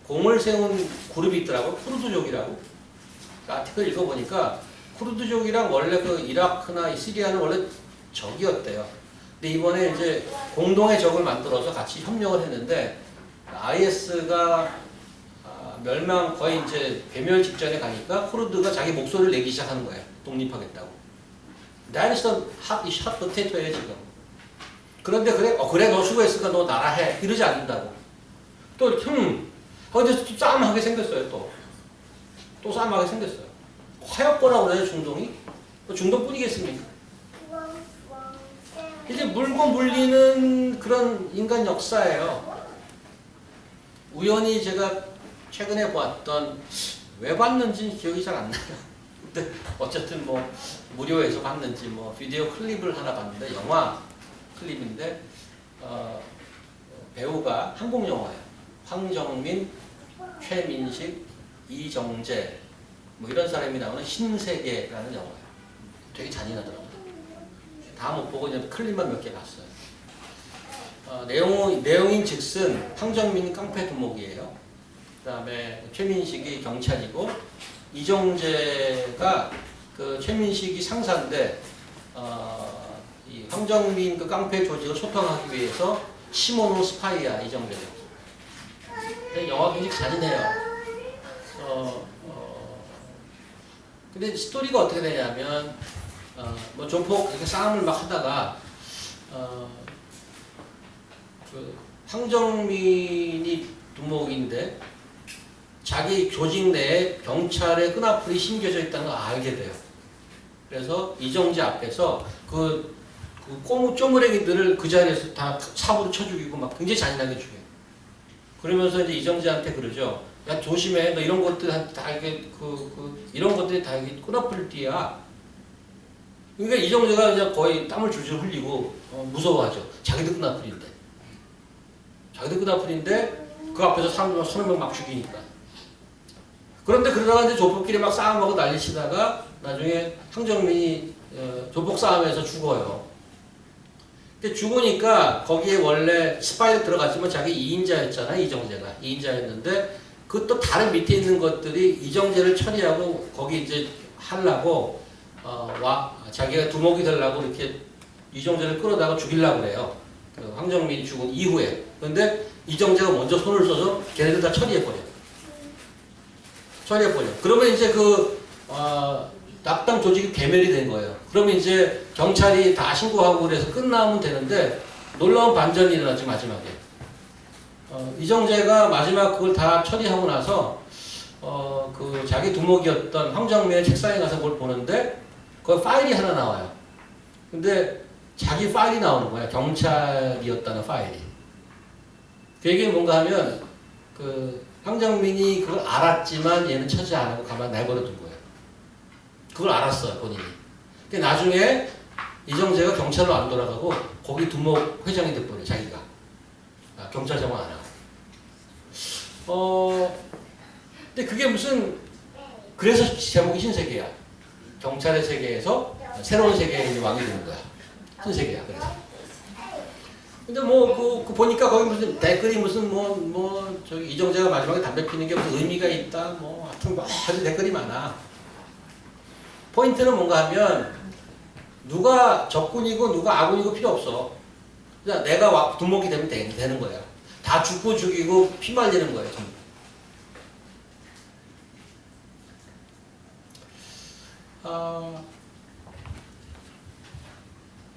공을 세운 그룹이 있더라고요. 쿠르드족이라고. 그 아티클 읽어보니까 쿠르드족이랑 원래 그 이라크나 시리아는 원래 적이었대요. 근데 이번에 이제 공동의 적을 만들어서 같이 협력을 했는데 IS가 멸망 거의 이제 괴멸 직전에 가니까 쿠르드가 자기 목소리를 내기 시작하는 거예요. 독립하겠다고. That is the hot potato예요 지금. 그런데 그래 너 수고했으니까 너 나라 해 이러지 않는다고. 또 근데 또 싸움하게 생겼어요 또 싸움하게 생겼어요. 화약고라고 그래요 중동이? 중동뿐이겠습니까? 이제 물고 물리는 그런 인간 역사예요. 우연히 제가 최근에 봤던 왜 봤는지 기억이 잘 안 나요. 근데 어쨌든 뭐 무료에서 봤는지 뭐 비디오 클립을 하나 봤는데 영화 클립인데 배우가 한국 영화예요. 황정민, 최민식, 이정재 뭐 이런 사람이 나오는 신세계라는 영화예요. 되게 잔인하더라고요. 다 못 보고 그냥 클립만 몇 개 봤어요. 내용인 즉슨 황정민이 깡패 두목이에요. 그 다음에 최민식이 경찰이고 이정재가 그 최민식이 상사인데 이 황정민 그 깡패 조직을 소통하기 위해서 시모노 스파이야 이정재가. 근데 영화 굉장히 잔인해요. 근데 스토리가 어떻게 되냐면 뭐 조폭 이렇게 싸움을 막 하다가 그 황정민이 두목인데 자기 조직 내에 경찰의 끈앞풀이 심겨져 있다는 걸 알게 돼요. 그래서 이정재 앞에서 그 쪼무레기들을 그 자리에서 다 삽으로 쳐 죽이고 막 굉장히 잔인하게 죽여요. 그러면서 이제 이정재한테 그러죠. 야 조심해. 너 이런 것들 다 이게 이런 것들이 다 이게 끈앞풀 띠야. 그러니까 이정재가 이제 거의 땀을 줄줄 흘리고 무서워하죠. 자기도 끈앞풀인데. 그 앞에서 사람들 서너 명 막 죽이니까. 그런데 그러다가 이제 조폭끼리 막 싸움하고 난리 치다가 나중에 황정민이 조폭 싸움에서 죽어요. 근데 죽으니까 거기에 원래 스파이로 들어갔지만 자기 이인자였잖아. 이정재가 이인자였는데 그것도 다른 밑에 있는 것들이 이정재를 처리하고 거기 이제 하려고 자기가 두목이 되려고 이렇게 이정재를 끌어다가 죽이려고 그래요. 그 황정민이 죽은 이후에. 근데 이정재가 먼저 손을 써서 걔네들 다 처리해버려. 그러면 이제 납당 조직이 괴멸이 된 거예요. 그러면 이제 경찰이 다 신고하고 그래서 끝나면 되는데 놀라운 반전이 일어나지 마지막에. 이정재가 마지막 그걸 다 처리하고 나서 그 자기 두목이었던 황정민의 책상에 가서 뭘 보는데 그 파일이 하나 나와요. 근데 자기 파일이 나오는 거야. 경찰이었다는 파일이. 그 얘기는 뭔가 하면 그 황정민이 그걸 알았지만 얘는 처지 안 하고 가만 내버려 둔 거예요. 그걸 알았어요, 본인이. 근데 나중에 이정재가 경찰로 안 돌아가고 거기 두목 회장이 돼버려요, 자기가. 경찰장관 안 하고. 근데 그게 무슨, 그래서 제목이 신세계야. 경찰의 세계에서 새로운 세계에 이제 왕이 되는 거야. 신세계야, 그래서. 근데 보니까 거기 무슨 댓글이 무슨 저기 이정재가 마지막에 담배 피는 게 무슨 의미가 있다, 하여튼 아주 댓글이 많아. 포인트는 뭔가 하면, 누가 적군이고 누가 아군이고 필요 없어. 그냥 내가 두목이 되면 되는 거야. 다 죽고 죽이고 피 말리는 거예요, 전부.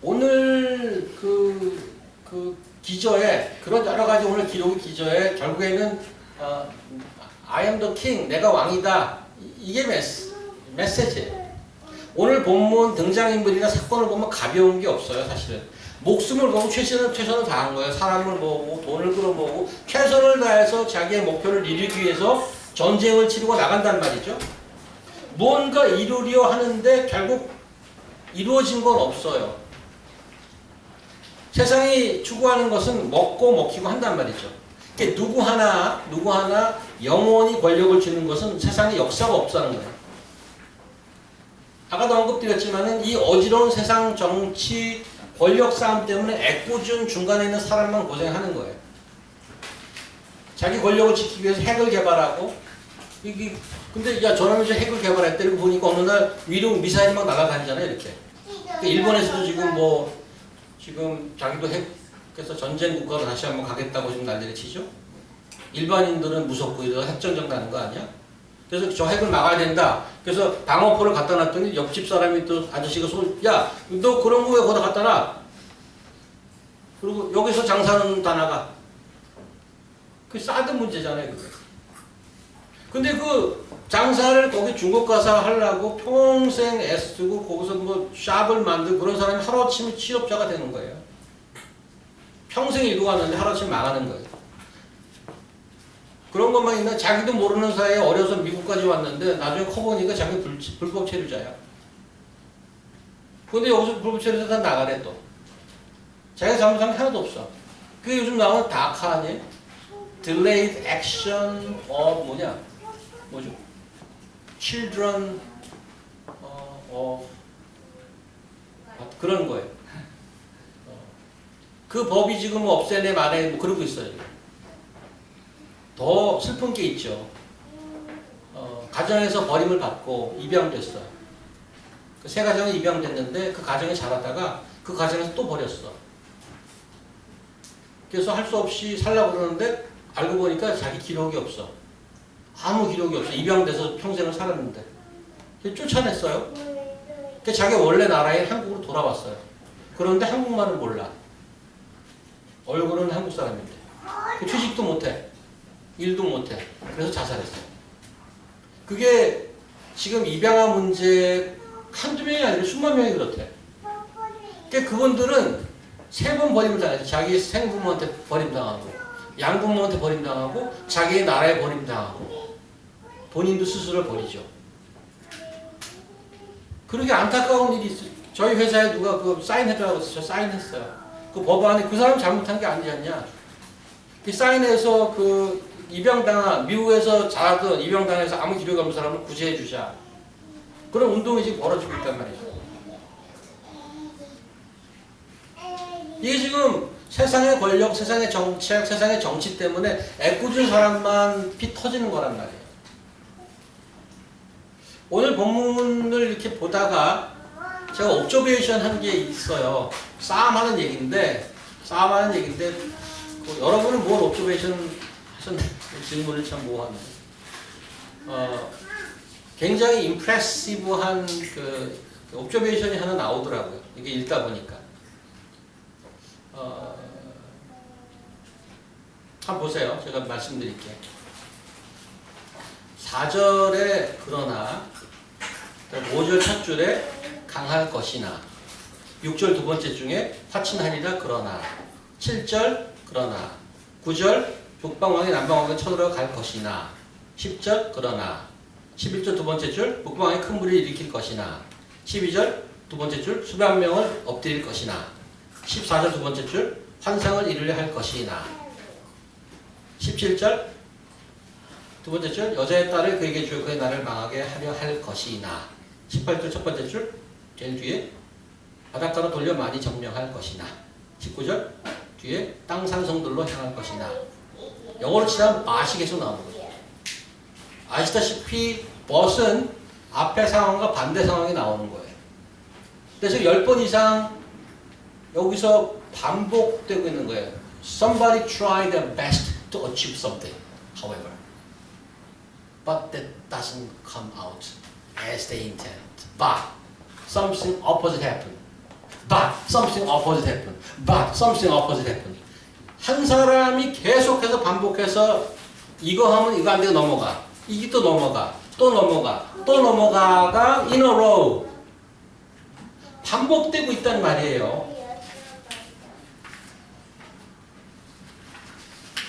오늘 그 기저에 그런 여러 가지 오늘 기록의 기저에 결국에는 I am the king, 내가 왕이다. 이게 메시지예요. 오늘 본문 등장인물이나 사건을 보면 가벼운 게 없어요, 사실은. 목숨을 걸고 최선을 다한 거예요. 사람을 모으고 돈을 끌어모으고 최선을 다해서 자기의 목표를 이루기 위해서 전쟁을 치르고 나간단 말이죠. 무언가 이루려 하는데 결국 이루어진 건 없어요. 세상이 추구하는 것은 먹고 먹히고 한단 말이죠. 그러니까 누구 하나 영원히 권력을 쥐는 것은 세상에 역사가 없다는 거예요. 아까도 언급드렸지만은 이 어지러운 세상 정치 권력 싸움 때문에 애꿎은 중간에 있는 사람만 고생하는 거예요. 자기 권력을 지키기 위해서 핵을 개발하고 근데 저놈이 이제 핵을 개발했대. 이러고 보니까 어느 날 위로 미사일이 막 날아다니잖아요, 이렇게. 그러니까 일본에서도 지금 자기도 핵해서 전쟁 국가로 다시 한번 가겠다고 지금 난리를 치죠. 일반인들은 무섭고 이러다 핵전쟁 나는 거 아니야? 그래서 저 핵을 막아야 된다. 그래서 방어포를 갖다 놨더니 옆집 사람이 또 아저씨가 야, 너 그런 거 왜 거기다 갖다 놔? 그리고 여기서 장사는 다 나가. 그게 사드 문제잖아요, 그거. 근데 그 장사를 거기 중국 가서 하려고 평생 애쓰고 거기서 샵을 만들고 그런 사람이 하루아침에 취업자가 되는 거예요. 평생 일고 갔는데 하루아침에 망하는 거예요. 그런 것만 있나 자기도 모르는 사이에 어려서 미국까지 왔는데 나중에 커보니까 자기 불법 체류자야. 근데 여기서 불법 체류자 다 나가래 또. 자기가 잘못한 게 하나도 없어. 그게 요즘 나오는 다카 아니에요? Delayed Action of 뭐죠? Children of 그런 거예요. 그 법이 지금 없애네 말해 그러고 있어요. 더 슬픈 게 있죠. 가정에서 버림을 받고 입양됐어. 그 새 가정에 입양됐는데 그 가정에 자라다가 그 가정에서 또 버렸어. 그래서 할 수 없이 살려고 그러는데 알고 보니까 자기 기록이 없어. 아무 기록이 없어. 입양돼서 평생을 살았는데. 쫓아냈어요. 그 자기 원래 나라인 한국으로 돌아왔어요. 그런데 한국말을 몰라. 얼굴은 한국 사람인데. 취직도 못해. 일도 못해. 그래서 자살했어요. 그게 지금 입양아 문제 한두 명이 아니라 수만 명이 그렇대. 그러니까 그분들은 3번 버림을 당했어요. 자기 생부모한테 버림당하고 양부모한테 버림당하고 자기의 나라에 버림당하고 본인도 스스로를 버리죠. 그렇게 안타까운 일이 있어요. 저희 회사에 누가 그 사인해달라고 해서 저 사인했어요. 그 법안에 그 사람 잘못한 게 아니지 않냐. 그 사인해서 그 미국에서 자라든 입양당해서 아무 기록이 없는 사람을 구제해 주자. 그런 운동이 지금 벌어지고 있단 말이죠. 이게 지금 세상의 권력, 세상의 정책, 세상의 정치 때문에 애꿎은 사람만 피 터지는 거란 말이에요. 오늘 본문을 이렇게 보다가 제가 옵저베이션 한 게 있어요. 싸움하는 얘기인데 여러분은 뭘 옵저베이션 하셨나요? 질문을 참 모호하네. 굉장히 임프레시브한 그 옵저베이션이 하나 나오더라고요. 이게 읽다 보니까. 한번 보세요. 제가 말씀드릴게요. 4절에 그러나 5절 첫 줄에 강할 것이나 6절 두 번째 중에 화친하리라 그러나 7절 그러나 9절 북방왕이 남방왕을 쳐들어 갈 것이나 10절 그러나 11절 두 번째 줄 북방왕이 큰 무리를 일으킬 것이나 12절 두 번째 줄 수백 명을 엎드릴 것이나 14절 두 번째 줄 환상을 이루려 할 것이나 17절 두 번째 줄 여자의 딸을 그에게 주어 그의 나를 망하게 하려 할 것이나 18절 첫 번째 줄 제일 뒤에 바닷가로 돌려 많이 점령할 것이나 19절 뒤에 땅 산성들로 향할 것이나 영어로 치면 맛이 계속 나오는 거죠. 아시다시피 벗은 앞에 상황과 반대 상황이 나오는 거예요. 그래서 10번 이상 여기서 반복되고 있는 거예요. Somebody try their best to achieve something, however. But that doesn't come out as they intend. But something opposite happened. But something opposite happened. But something opposite happened. 한 사람이 계속해서 반복해서 이거 하면 이거 안 되고 넘어가. 이게 또 넘어가. 또 넘어가. 또 넘어가가 in a row. 반복되고 있단 말이에요.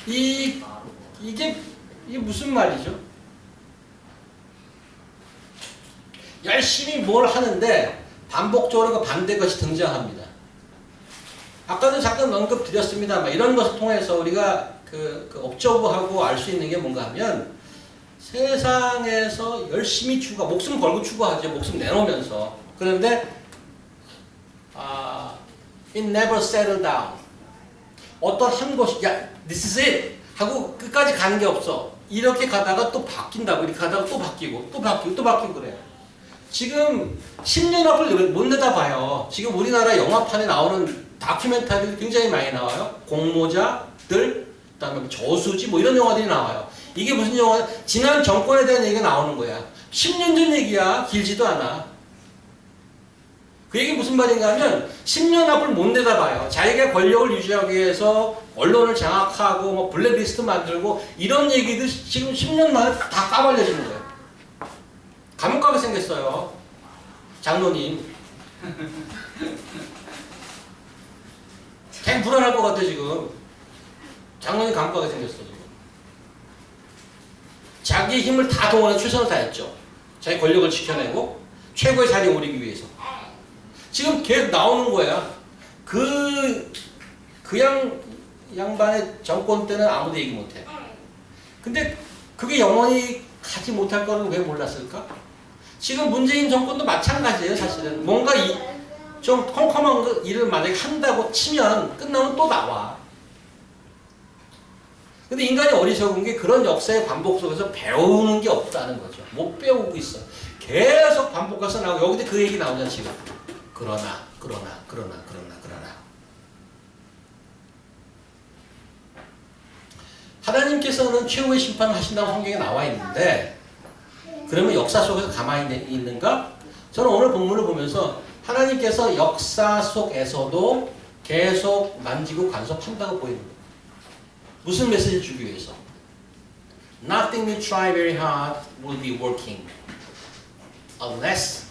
이게 무슨 말이죠? 열심히 뭘 하는데 반복적으로 그 반대 것이 등장합니다. 아까도 잠깐 언급드렸습니다만 이런 것을 통해서 우리가 그 업저브하고 알 수 있는 게 뭔가 하면 세상에서 열심히 목숨 걸고 추구하죠. 목숨 내놓으면서. 그런데 it never settled down. 어떤 한 곳이 this is it 하고 끝까지 가는 게 없어. 이렇게 가다가 또 바뀐다고. 이렇게 가다가 또 바뀌고 또 바뀌고 또 바뀌고 그래요. 지금 10년 앞을 못 내다봐요. 지금 우리나라 영화판에 나오는 다큐멘터리도 굉장히 많이 나와요. 공모자들, 그다음에 저수지 뭐 이런 영화들이 나와요. 이게 무슨 영화야? 지난 정권에 대한 얘기가 나오는 거야. 10년 전 얘기야. 길지도 않아. 그 얘기 무슨 말인가 하면 10년 앞을 못 내다봐요. 자기가 권력을 유지하기 위해서 언론을 장악하고 뭐 블랙리스트 만들고 이런 얘기도 지금 10년 만에 다 까발려지는 거예요. 감옥 가게 생겼어요. 장로님. 되게 불안할 것 같아 지금. 장로님 감옥 가게 생겼어 지금. 자기의 힘을 다 동원해 최선을 다했죠. 자기 권력을 지켜내고 최고의 자리에 오르기 위해서. 지금 계속 나오는 거야. 그 양반의 정권 때는 아무도 얘기 못해. 근데 그게 영원히 가지 못할 거는 왜 몰랐을까? 지금 문재인 정권도 마찬가지예요, 사실은. 뭔가 좀 컴컴한 일을 만약에 한다고 치면 끝나면 또 나와. 근데 인간이 어리석은 게 그런 역사의 반복 속에서 배우는 게 없다는 거죠. 못 배우고 있어. 계속 반복해서 나오고 여기도 그 얘기 나오잖아, 지금. 그러나. 하나님께서는 최후의 심판을 하신다고 성경에 나와 있는데 그러면 역사 속에서 가만히 있는가? 저는 오늘 본문을 보면서 하나님께서 역사 속에서도 계속 만지고 간섭한다고 보이는 거예요. 무슨 메시지를 주기 위해서? Nothing you try very hard will be working unless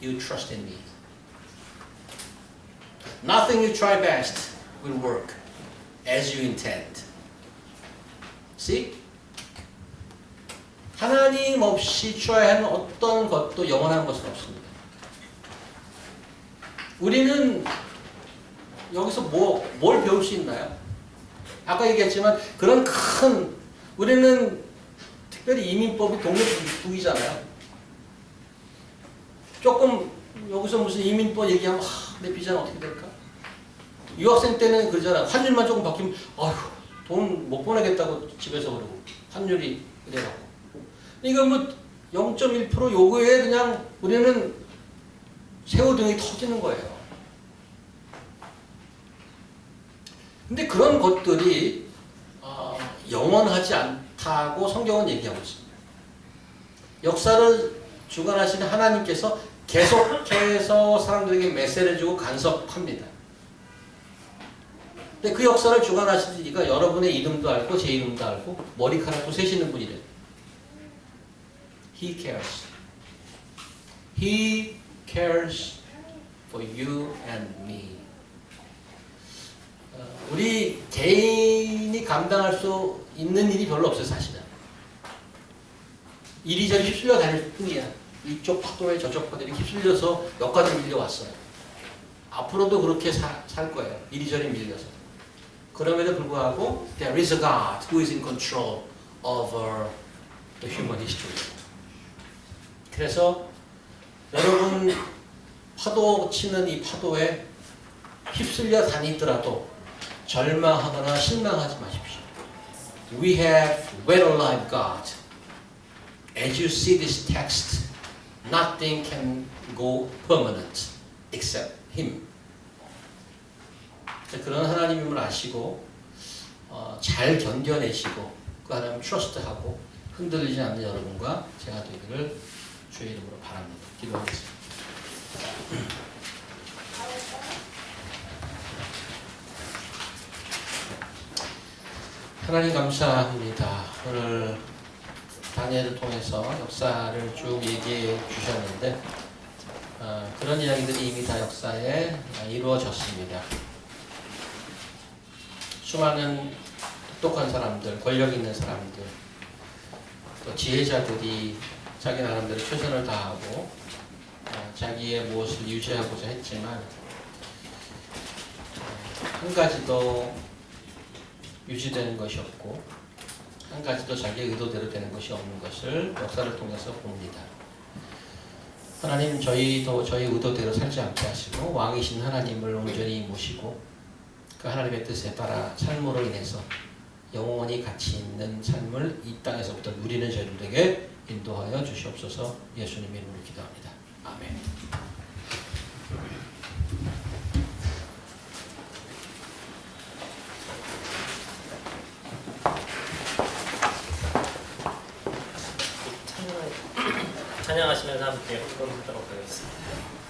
you trust in me. Nothing you try best will work as you intend. See? 하나님 없이 취해야 하는 어떤 것도 영원한 것은 없습니다. 우리는 여기서 뭘 배울 수 있나요? 아까 얘기했지만 그런 우리는 특별히 이민법이 동료국이잖아요. 조금 여기서 무슨 이민법 얘기하면 내 비자는 어떻게 될까? 유학생 때는 그러잖아. 환율만 조금 바뀌면 아휴 돈 못 보내겠다고 집에서 그러고 환율이 이래갖고. 이거 뭐 0.1% 요거에 그냥 우리는 새우등이 터지는 거예요. 근데 그런 것들이 영원하지 않다고 성경은 얘기하고 있습니다. 역사를 주관하시는 하나님께서 계속해서 사람들에게 메시지를 주고 간섭합니다. 근데 그 역사를 주관하시니까 여러분의 이름도 알고 제 이름도 알고 머리카락도 세시는 분이래요. He cares. He cares for you and me. 우리 개인이 감당할 수 있는 일이 별로 없어요, 사실은. 이리저리 휩쓸려 다닐 뿐이야. 이쪽 파도에 저쪽 파도에 휩쓸려서 여기까지 밀려왔어요. 앞으로도 그렇게 살 거예요. 이리저리 밀려서. 그럼에도 불구하고 there is a God who is in control over the human history. 그래서 여러분 파도 치는 이 파도에 휩쓸려 다니더라도 절망하거나 실망하지 마십시오. We have well alive God. As you see this text, nothing can go permanent except Him. 그런 하나님임을 아시고 잘 견뎌내시고 그 하나님 트러스트하고 흔들리지 않는 여러분과 제가 되기를 주의 이름으로 바랍니다. 기도하겠습니다. 하나님 감사합니다. 오늘 다니엘을 통해서 역사를 쭉 얘기해 주셨는데 그런 이야기들이 이미 다 역사에 이루어졌습니다. 수많은 똑똑한 사람들, 권력 있는 사람들, 또 지혜자들이 자기 나름대로 최선을 다하고 자기의 무엇을 유지하고자 했지만 한 가지도 유지되는 것이 없고 한 가지도 자기의 의도대로 되는 것이 없는 것을 역사를 통해서 봅니다. 하나님, 저희도 저희 의도대로 살지 않게 하시고 왕이신 하나님을 온전히 모시고 그 하나님의 뜻에 따라 삶으로 인해서 영원히 가치 있는 삶을 이 땅에서부터 누리는 저희들에게 인도하여 주시옵소서. 예수님의 이름으로 기도합니다. 아멘. 찬양하시면서 함께 기도하도록 하겠습니다.